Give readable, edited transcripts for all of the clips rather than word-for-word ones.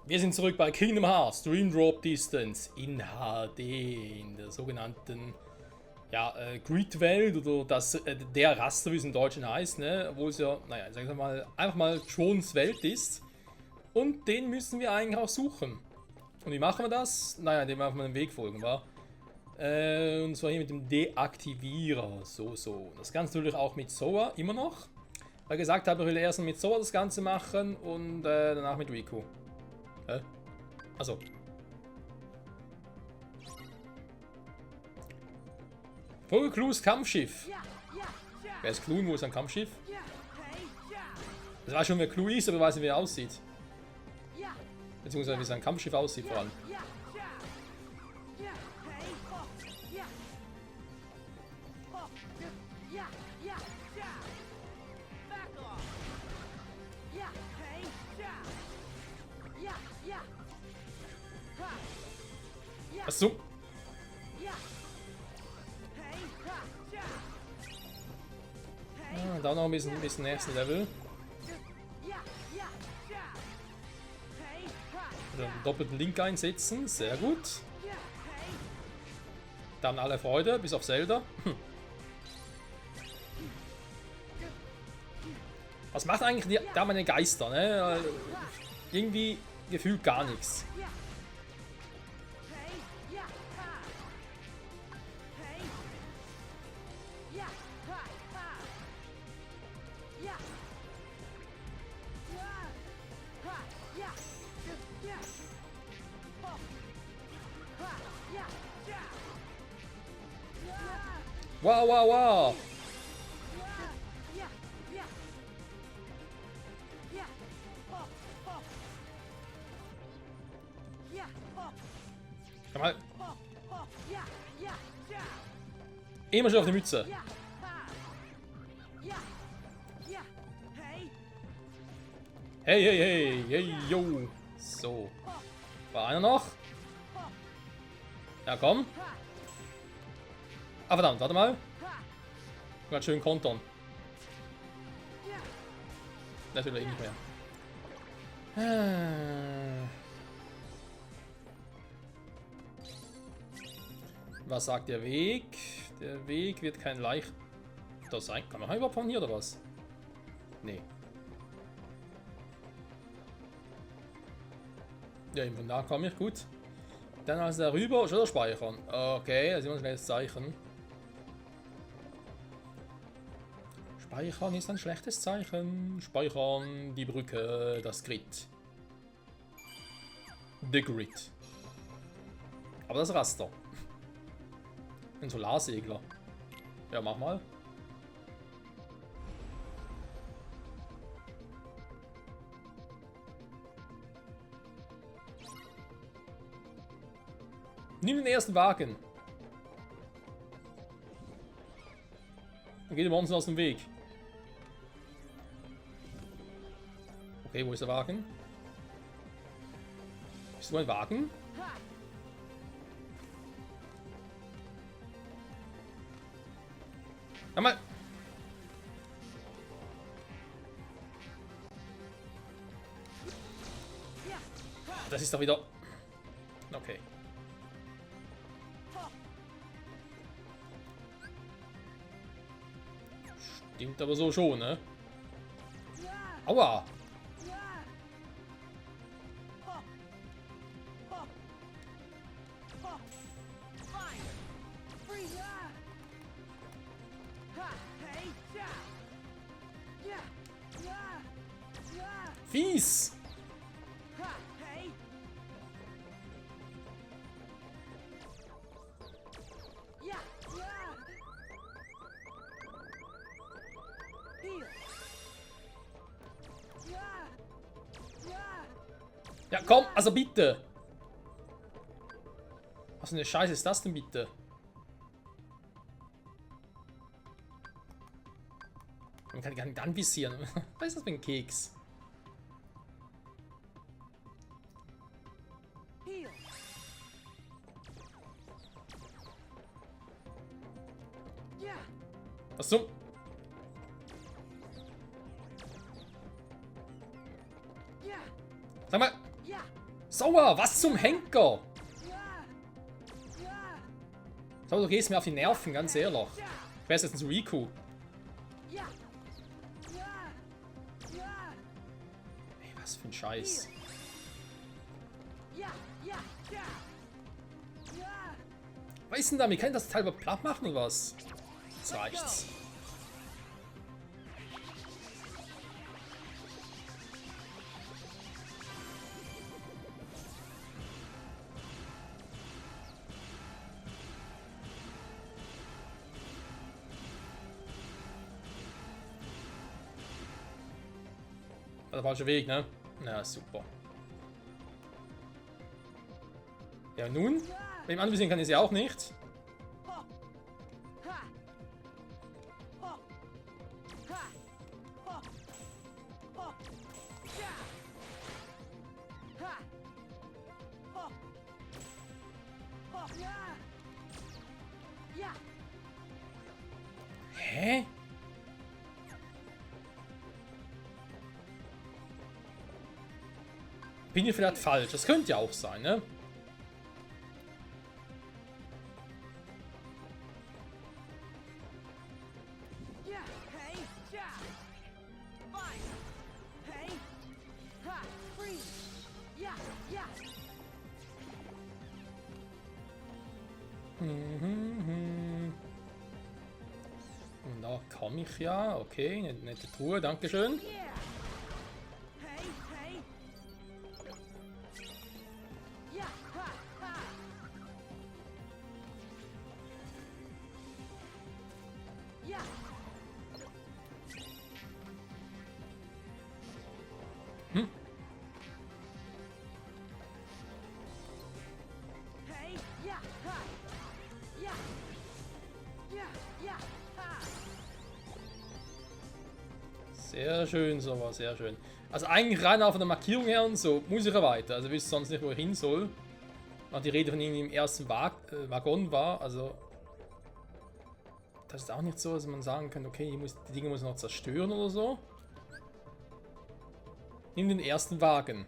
Wir sind zurück bei Kingdom Hearts Dream Drop Distance in HD, in der sogenannten Grid-Welt oder der Raster, wie es im Deutschen heißt, ne? Obwohl es ja, naja, sagen wir mal, einfach mal Trons Welt ist. Und den müssen wir eigentlich auch suchen. Und wie machen wir das? Naja, indem wir einfach mal den Weg folgen, wa? Und zwar hier mit dem Deaktivierer. So. Das Ganze natürlich auch mit Sora, immer noch. Weil gesagt habe, ich will erst mit Sora das Ganze machen und danach mit Riku. Hä? Achso. Folge Clues Kampfschiff. Wer ist Clue? Wo ist ein Kampfschiff? Ich weiß schon, wer Clue ist, aber ich weiß nicht, wie er aussieht. Beziehungsweise wie sein Kampfschiff aussieht vor allem. Achso. Da noch ein bisschen nächsten Level. Oder einen doppelten Link einsetzen, sehr gut. Dann alle Freude, bis auf Zelda. Was macht eigentlich da meine Geister, ne? Irgendwie gefühlt gar nichts. Wow. Komm mal. Immer schon auf die Mütze. Hey, yo. So. War einer noch? Ja, komm. Ah, verdammt, warte mal. Ganz schön kontern. Das will er eh nicht mehr. Was sagt der Weg? Der Weg wird kein leichter sein. Kann man überhaupt von hier oder was? Nee. Ja, eben von da komme ich gut. Dann also darüber schon speichern. Okay, also muss ich das Zeichen. Speichern ist ein schlechtes Zeichen. Speichern, die Brücke, das Grid. The Grid. Aber das Raster. Ein Solarsegler. Ja, mach mal. Nimm den ersten Wagen. Dann geht der Monster aus dem Weg. Okay, wo ist der Wagen? Bist du ein Wagen? Komm mal. Das ist doch wieder... Okay. Stimmt aber so schon, ne? Aua! Fies! Ja, komm, also bitte! Was für eine Scheiße ist das denn bitte? Man kann gar nicht anvisieren. Was ist das für ein Keks? Was zum? Sag mal. Sauer, was zum Henker? So, du gehst mir auf die Nerven, ganz ehrlich. Ich weiß jetzt ein Riku. Ey, was für ein Scheiß. Was ist denn damit? Kann ich das Teil überhaupt platt machen oder was? Jetzt reicht's. Der falsche Weg, ne? Na, super. Ja, nun? Wenn ich anvisieren kann, ist ja auch nicht. Hä? Bin ich vielleicht falsch? Das könnte ja auch sein, ne? Und da komme ich ja. Okay, nette Truhe, dankeschön. Sehr schön, sowas, sehr schön. Also eigentlich rein auf der Markierung her und so muss ich ja weiter. Also wüsste sonst nicht, wo ich hin soll. Weil die Rede von ihm im ersten Waggon war, also das ist auch nicht so, dass man sagen kann, okay, die Dinge muss ich noch zerstören oder so. Nimm den ersten Wagen.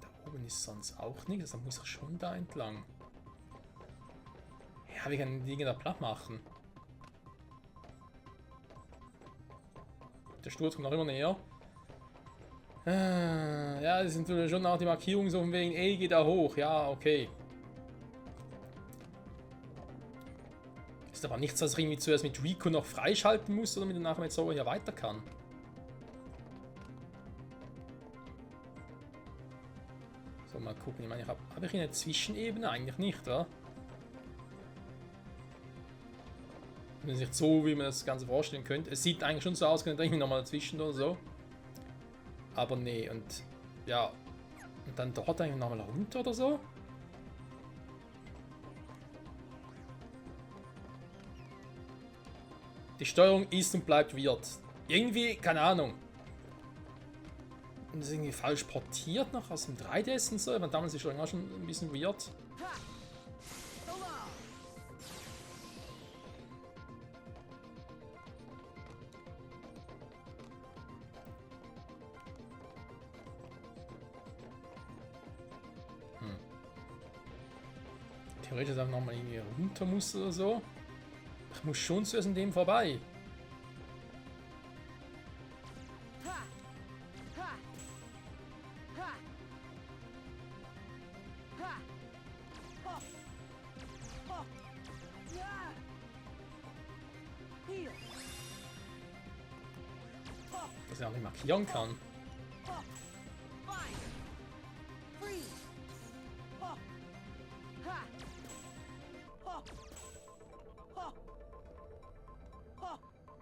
Da oben ist sonst auch nichts, dann muss ich schon da entlang. Ja, wir können die Dinge da platt machen. Der Sturz kommt noch immer näher. Ja, das sind natürlich schon auch die Markierungen so von wegen, ey, geht da hoch. Ja, okay. Ist aber nichts, was ich irgendwie zuerst mit Riku noch freischalten muss oder mit dem nachher mit Sora hier weiter kann. So, mal gucken. Ich meine, habe ich eine Zwischenebene? Eigentlich nicht, oder? Nicht so, wie man das Ganze vorstellen könnte. Es sieht eigentlich schon so aus, könnte ich nochmal dazwischen oder so. Aber nee, und ja. Und dann dort eigentlich nochmal runter oder so. Die Steuerung ist und bleibt weird. Irgendwie, keine Ahnung. Und das ist irgendwie falsch portiert noch aus dem 3DS und so. Ich meine, damals ist die Steuerung auch schon ein bisschen weird. Theoretisch auch nochmal irgendwie runter muss oder so. Ich muss schon zuerst an dem vorbei. Dass er auch nicht markieren kann.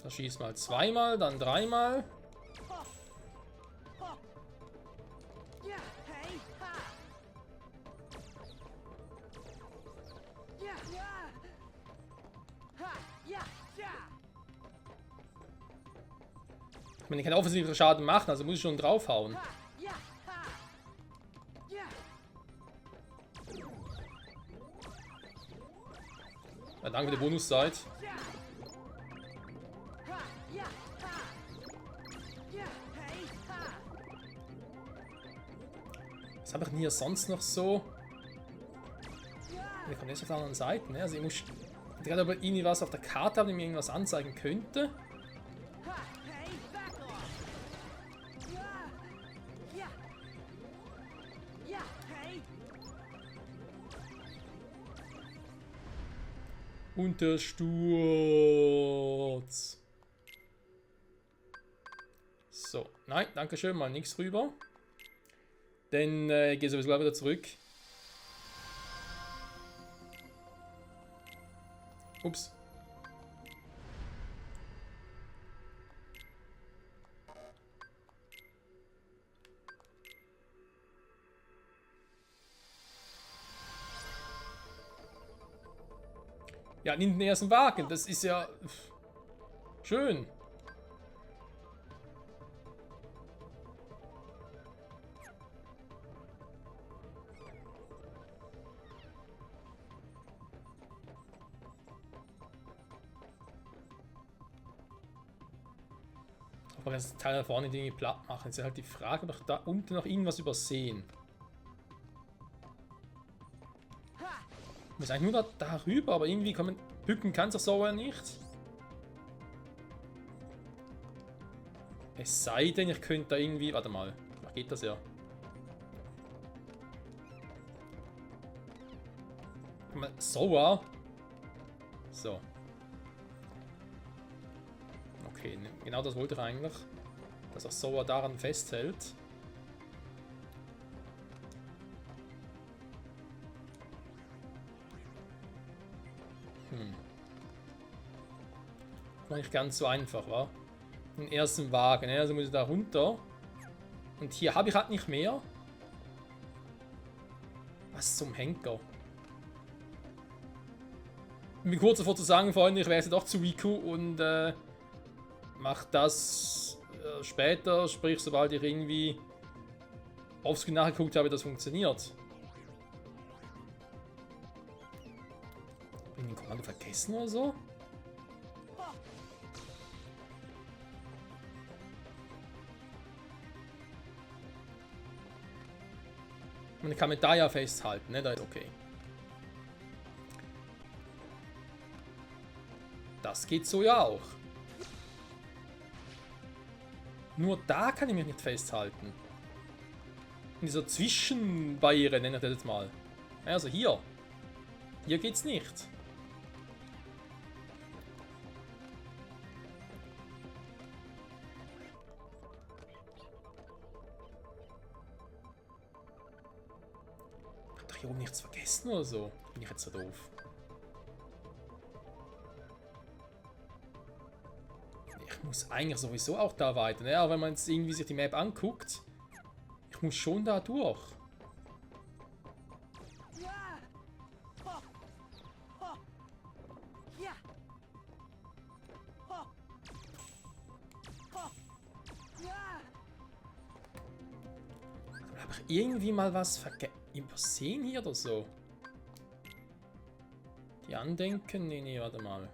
Da schießt mal zweimal, dann dreimal. Ich meine, ich kann offensichtlich Schaden machen, also muss ich schon draufhauen. Ja, danke für die Bonuszeit. Was habe ich denn hier sonst noch so? Ich komme jetzt auf der anderen Seite, ne? Also ich muss gerade aber irgendwie was auf der Karte haben, die mir irgendwas anzeigen könnte. Und der Sturz. So, nein, danke schön, mal nichts rüber. Dann gehe sowieso gleich wieder zurück. Ups. Ja, nimm den ersten Wagen, das ist ja schön. Aber das Teil da vorne Dinge platt machen. Jetzt ist halt die Frage, ob ich da unten noch irgendwas übersehen. Ich muss eigentlich nur da rüber, aber irgendwie kommen. Bücken kann es doch so nicht. Es sei denn, ich könnte da irgendwie. Warte mal, vielleicht geht das ja. So. So. Okay, genau das wollte ich eigentlich. Dass auch Soa daran festhält. War nicht ganz so einfach, wa? Den ersten Wagen, also muss ich da runter. Und hier habe ich halt nicht mehr. Was zum Henker? Ich bin kurz davor zu sagen, Freunde, ich wechsle doch zu Riku und mache das später, sprich sobald ich irgendwie aufs Screen nachgeguckt habe, wie das funktioniert. Bin ich den Kommando vergessen oder so? Und ich kann mit da ja festhalten, ne? Da ist okay. Das geht so ja auch. Nur da kann ich mich nicht festhalten. In dieser Zwischenbarriere nenne ich das jetzt mal. Also hier. Hier geht's nicht. Ich hab doch hier oben nichts vergessen oder so. Bin ich jetzt so doof. Ich muss eigentlich sowieso auch da weiter, ne? Aber wenn man jetzt irgendwie sich die Map anguckt, ich muss schon da durch. Habe ich irgendwie mal was übersehen hier oder so? Die Andenken? Nee, warte mal.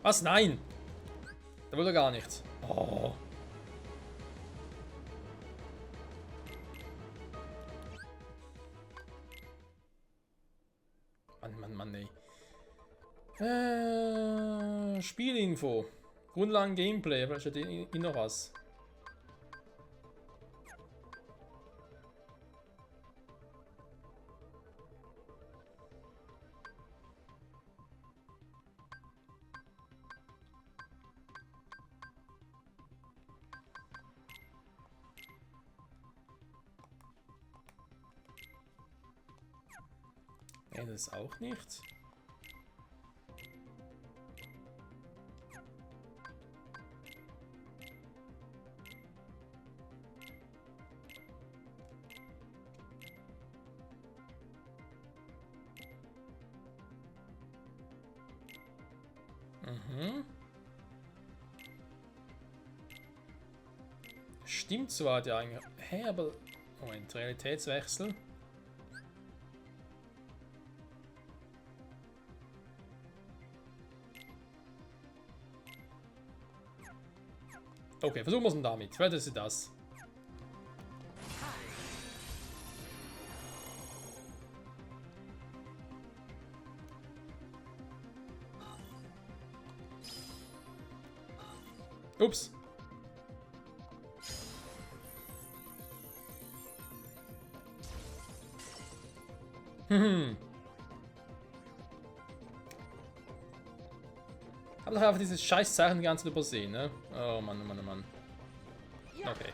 Was? Nein! Da will er gar nicht. Oh. Mann, ey. Spielinfo. Grundlagen Gameplay. Vielleicht steht hier noch was. Nee, das ist auch nichts. Mhm. Stimmt so, hat ja eigentlich. Hä, aber. Moment, Realitätswechsel. Okay, versuchen wir es denn damit. Vielleicht ist das. Ups. Hab doch einfach dieses scheiß Zeichen die ganze Zeit übersehen, ne? Oh Mann, oh Mann, oh Mann. Okay.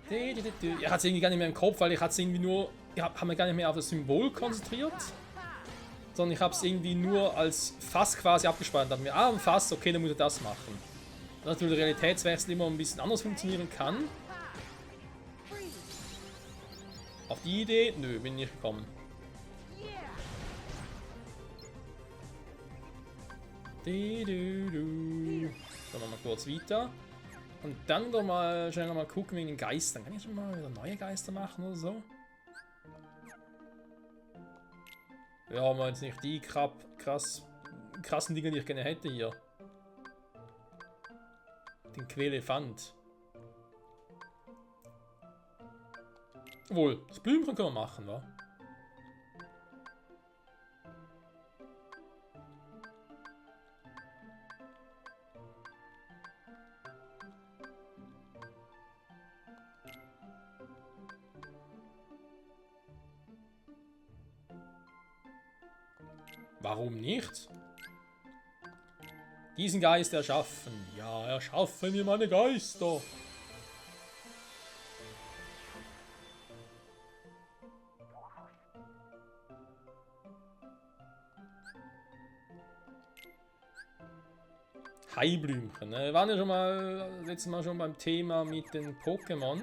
Ich hatte es irgendwie gar nicht mehr im Kopf, weil ich hatte es irgendwie nur. Ich habe mich gar nicht mehr auf das Symbol konzentriert. Sondern ich habe es irgendwie nur als Fass quasi abgespeichert. Dann mir, ein Fass, okay, dann muss ich das machen. Dass natürlich der Realitätswechsel immer ein bisschen anders funktionieren kann. Auf die Idee? Nö, bin nicht gekommen. Dann machen wir kurz weiter. Und dann doch mal schnell mal gucken wegen den Geistern. Kann ich schon mal wieder neue Geister machen oder so? Ja, aber jetzt nicht die krassen Dinge, die ich gerne hätte hier. Den Quelefant. Obwohl, das Blümchen können wir machen, wa? Warum nicht? Diesen Geist erschaffen. Ja, erschaffen wir meine Geister. Haiblümchen. Wir waren ja schon mal letztes Mal schon beim Thema mit den Pokémon.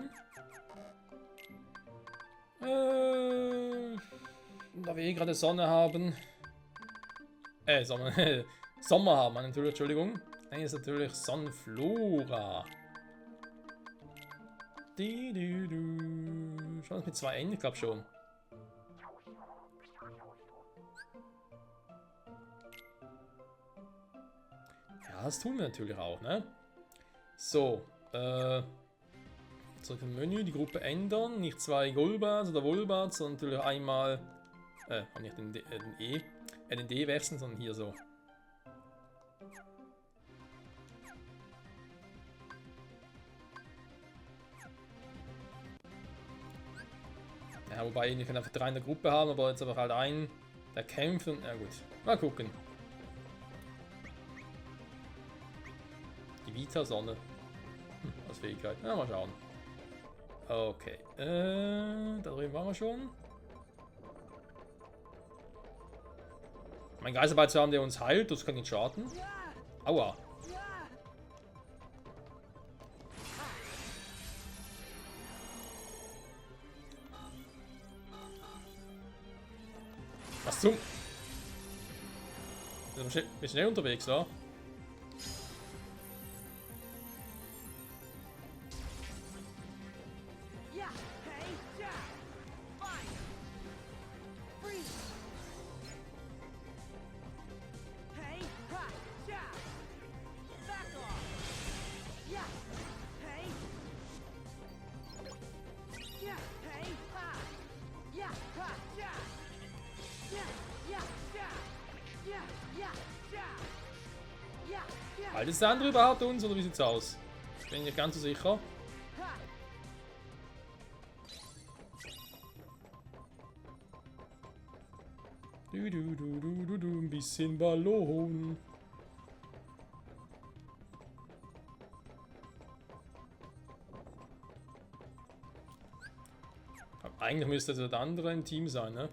Da wir eh gerade Sonne haben. Sommer haben wir natürlich, Entschuldigung. Dann ist natürlich Sonnenflora. Schon mit 2 N, ich glaube schon. Ja, das tun wir natürlich auch, ne? So, zurück im Menü, die Gruppe ändern. Nicht 2 Golbats oder Wolbats, sondern natürlich einmal. Nicht den D wechseln, sondern hier so. Ja, wobei, wir können einfach 3 in der Gruppe haben, aber jetzt aber halt einen, der kämpft und. Ja gut. Mal gucken. Die Vita-Sonne. Als Fähigkeit. Ja, mal schauen. Okay. Da drüben waren wir schon. Mein Geisterball zu haben, der uns heilt, das kann nicht schaden. Aua. Was zum? Wir sind schnell unterwegs, oder? Halt ist der andere überhaupt uns oder wie sieht's aus? Bin ich nicht ganz so sicher. Ein bisschen Ballon. Eigentlich müsste der andere im Team sein, ne?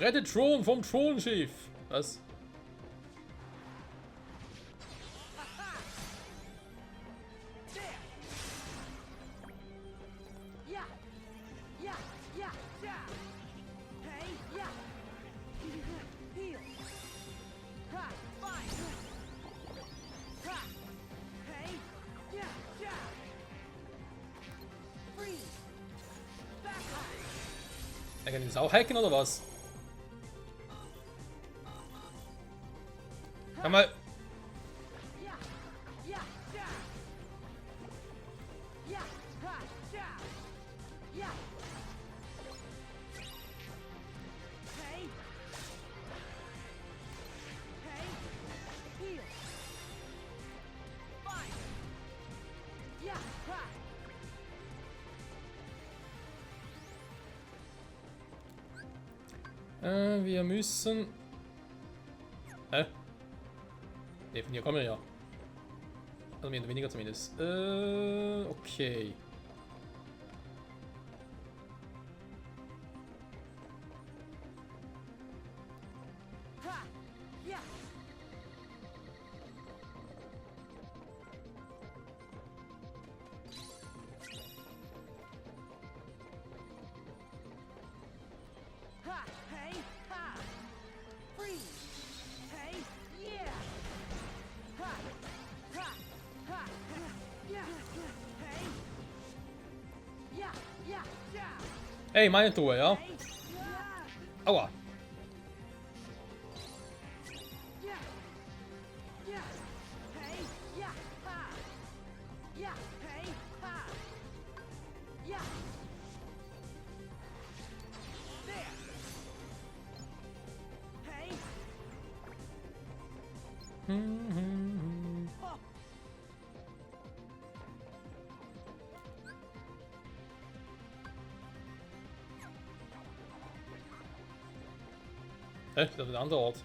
Rettet Thron vom Thronschiff. Was? Er kann das auch hacken oder was? Kann mal. Wir müssen. Hä? Ne, von hier kommen wir ja. Also mehr oder weniger zumindest. Okay. Hey, meine Tour, ja? Aua. Hä? Das ist ein anderer Ort.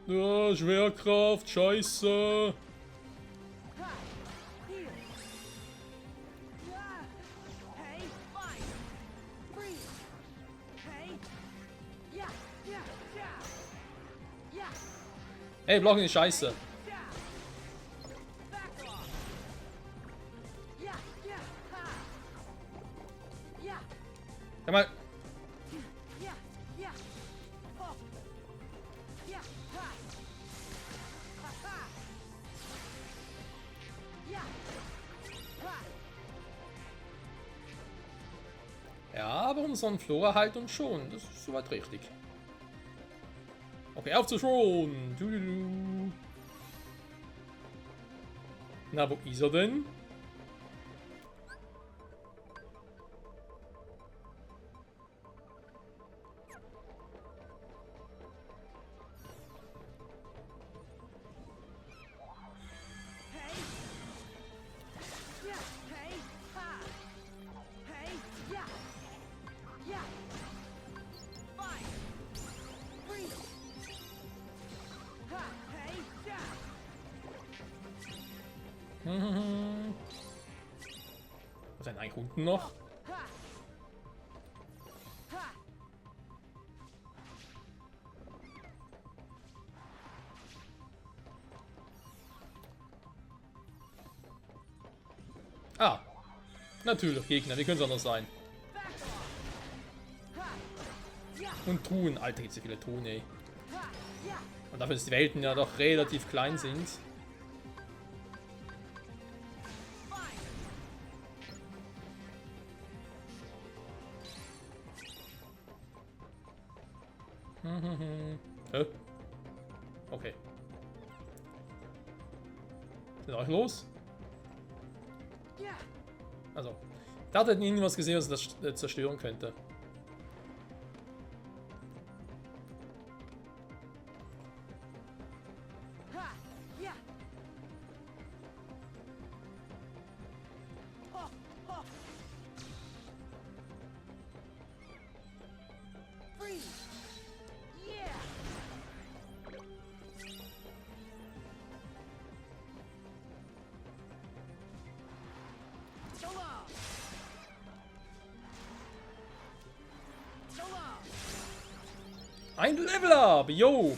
Ja, Schwerkraft, Scheiße. Ey, Blocken ist scheiße. Komm mal. Ja, aber unseren Flora halt uns schon. Das ist soweit richtig. Okay, auf zu Thron. Na, wo ist er denn? Was ist eigentlich unten noch? Ah, natürlich Gegner, wie können es anders sein? Und Truhen, Alter, gibt es so viele Truhen, ey. Und dafür, dass die Welten ja doch relativ klein sind. Okay. Was ist euch los? Also, da hat irgendwas gesehen, was das zerstören könnte. Freeze! Ein Level Up, yo!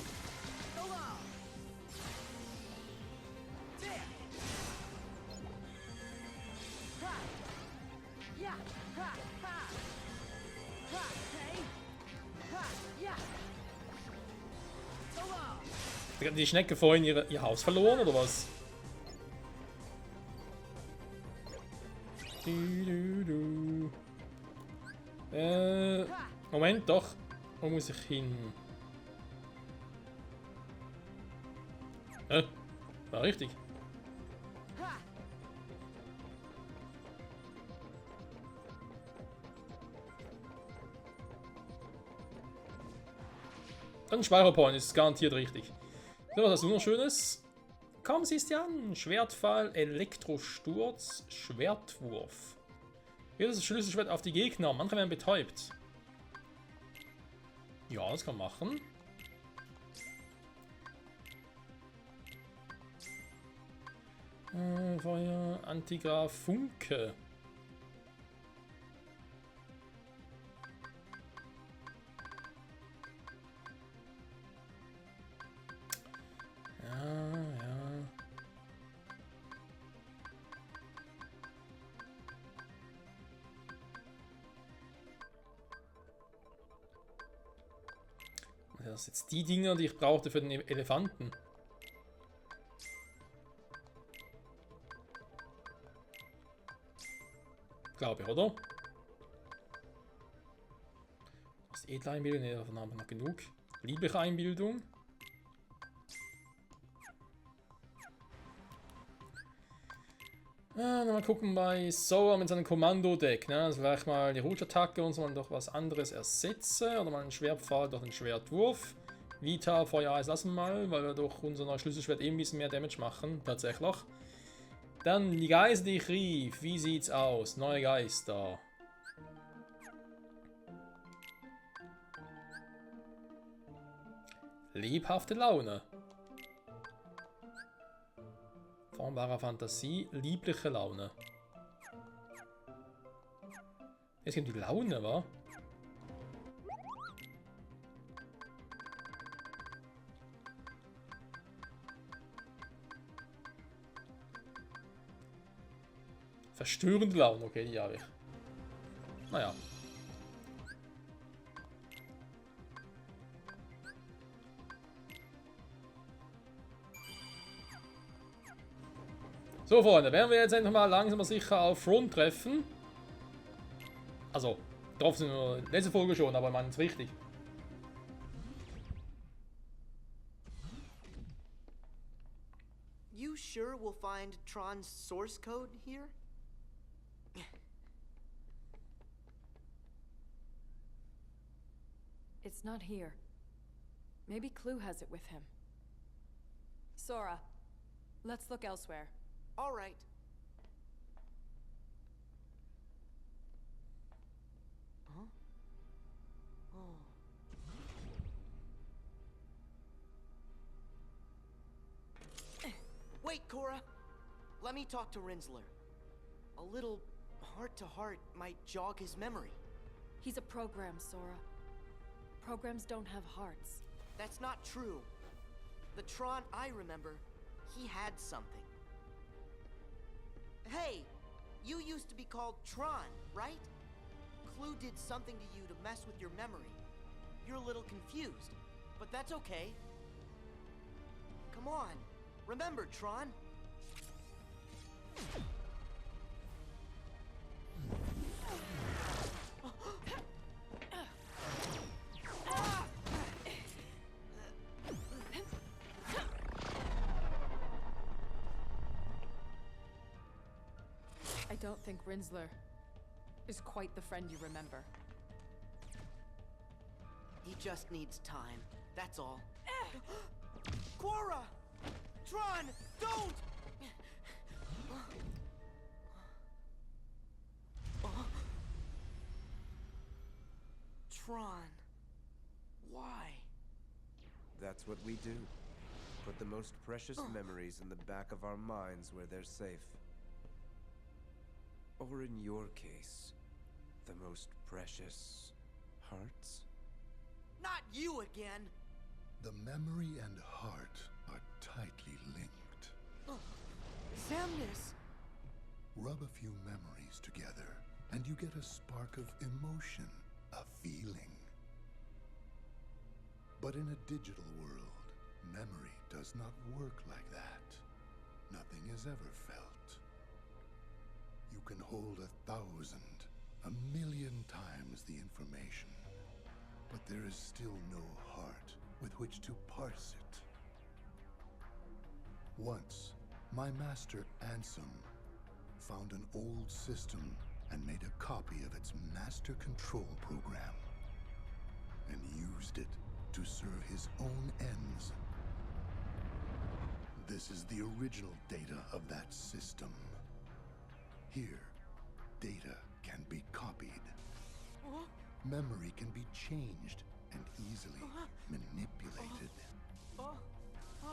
Hat die Schnecke vorhin ihr Haus verloren, oder was? Moment, doch. Wo muss ich hin? War richtig. Ein Speicherpoint ist garantiert richtig. So, was hast du noch Schönes? Komm, siehst du an. Schwertfall, Elektrosturz, Schwertwurf. Hier ist das Schlüsselschwert auf die Gegner. Manche werden betäubt. Ja, das kann man machen. Feuer, Antigraf, Funke. Das sind jetzt die Dinger, die ich brauchte für den Elefanten. Glaube ich, oder? Das ist edle Einbildung, ne, davon haben wir noch genug. Liebliche Einbildung. Mal gucken bei Sora mit seinem Kommandodeck. Ne? Also vielleicht mal die Rouge-Attacke und so mal durch was anderes ersetze. Oder mal einen Schwertpfahl durch einen Schwertwurf. Vita, Feuer, Eis lassen mal, weil wir durch unser neues Schlüsselschwert ein bisschen mehr Damage machen. Tatsächlich. Dann die Geister, die ich rief. Wie sieht's aus? Neue Geister. Lebhafte Laune. Formbare Fantasie, liebliche Laune. Jetzt kommt die Laune, wa? Verstörende Laune, okay, die habe ich. Naja. So, Freunde, werden wir jetzt endlich mal langsam aber sicher auf Front treffen. Also, drauf sind wir letzte Folge schon, aber ich meine, es ist wichtig. You sure we'll find Tron's source code here? It's not here. Maybe Clue has it with him. Sora, let's look elsewhere. All right. Huh? Oh. Wait, Cora. Let me talk to Rinsler. A little heart-to-heart might jog his memory. He's a program, Sora. Programs don't have hearts. That's not true. The Tron I remember, he had something. Hey, you used to be called Tron, right? Clue did something to you to mess with your memory. You're a little confused, but that's okay. Come on, remember, Tron. I don't think Rinsler is quite the friend you remember. He just needs time, that's all. Quora! Tron, don't! Tron, why? That's what we do. Put the most precious memories in the back of our minds where they're safe. Or in your case, the most precious hearts? Not you again! The memory and heart are tightly linked. Xemnas! Rub a few memories together, and you get a spark of emotion, a feeling. But in a digital world, memory does not work like that. Nothing is ever felt. You can hold 1,000, 1,000,000 times the information, but there is still no heart with which to parse it. Once, my master Ansem found an old system and made a copy of its master control program, and used it to serve his own ends. This is the original data of that system. Here, data can be copied. Memory can be changed and easily manipulated.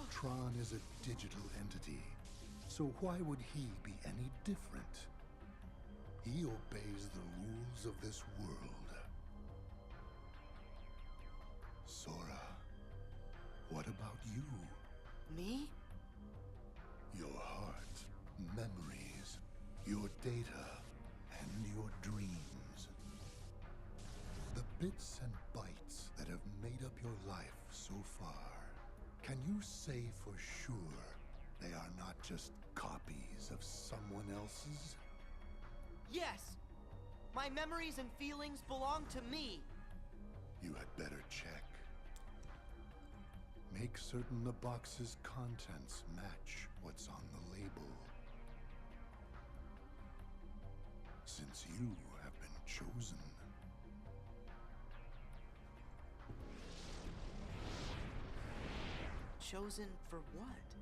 Tron is a digital entity, so why would he be any different? He obeys the rules of this world. Sora, what about you? Me? Your heart, memories, your data, and your dreams. The bits and bytes that have made up your life so far. Can you say for sure they are not just copies of someone else's? Yes! My memories and feelings belong to me! You had better check. Make certain the box's contents match what's on the label. Since you have been chosen. Chosen for what?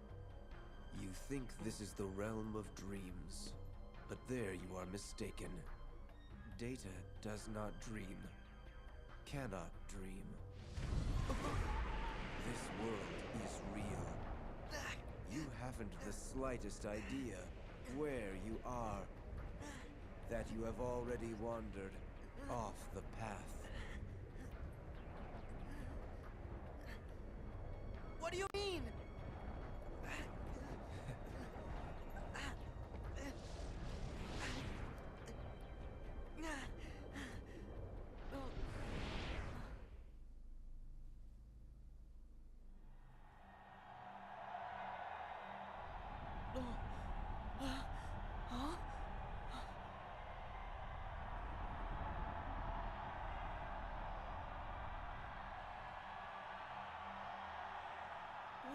You think this is the realm of dreams, but there you are mistaken. Data does not dream, cannot dream. This world is real. You haven't the slightest idea where you are, that you have already wandered off the path. What do you mean?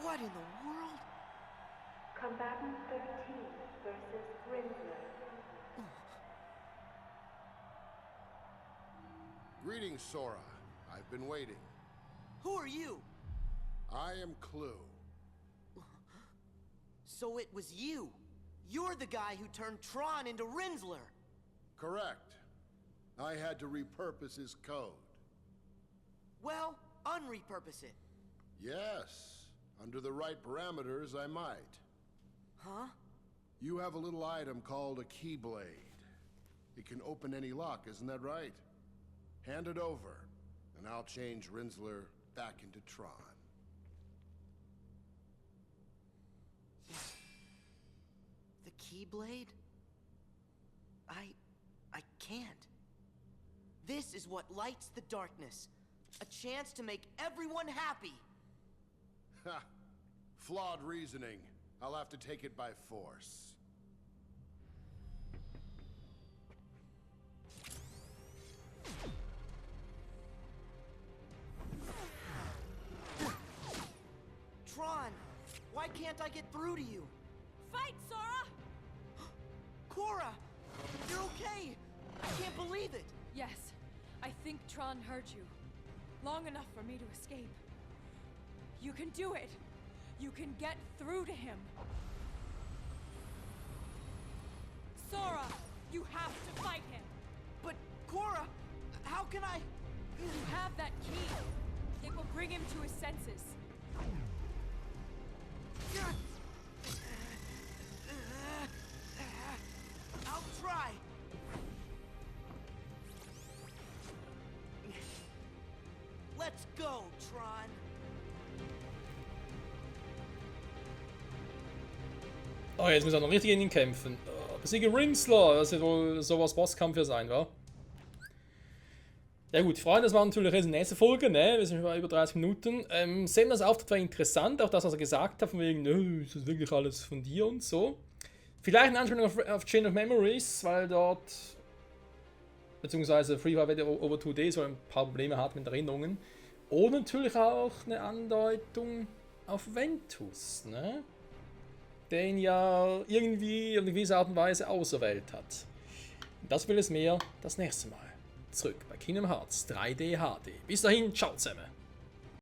What in the world? Combatant 13 versus Rinsler. Greetings, Sora. I've been waiting. Who are you? I am Clue. So it was you. You're the guy who turned Tron into Rinsler. Correct. I had to repurpose his code. Well, unrepurpose it. Yes. Under the right parameters, I might. Huh? You have a little item called a Keyblade. It can open any lock, isn't that right? Hand it over, and I'll change Rinsler back into Tron. The Keyblade? I can't. This is what lights the darkness. A chance to make everyone happy. Ha! Flawed reasoning. I'll have to take it by force. Tron, why can't I get through to you? Fight, Sora! Cora! You're okay! I can't believe it! Yes, I think Tron hurt you. Long enough for me to escape. You can do it! You can get through to him! Sora! You have to fight him! But, Cora, how can I... You have that key! It will bring him to his senses. I'll try! Let's Let's go, Tron. Oh, jetzt muss er noch richtig in ihn kämpfen. Besiege Rinsler, das wird wohl sowas Bosskampf hier sein, wa? Ja gut, Freunde, das war natürlich jetzt die nächste Folge, ne? Wir sind schon bei über 30 Minuten. Semnas Auftritt war interessant, auch das, was er gesagt hat, von wegen, nö, ist das wirklich alles von dir und so. Vielleicht eine Anspielung auf Chain of Memories, weil dort, beziehungsweise Free Fire Over 2D so ein paar Probleme hat mit Erinnerungen. Und natürlich auch eine Andeutung auf Ventus, ne? Der ihn ja irgendwie auf eine gewisse Art und Weise auserwählt hat. Und das will es mehr das nächste Mal. Zurück bei Kingdom Hearts 3D HD. Bis dahin, ciao zusammen.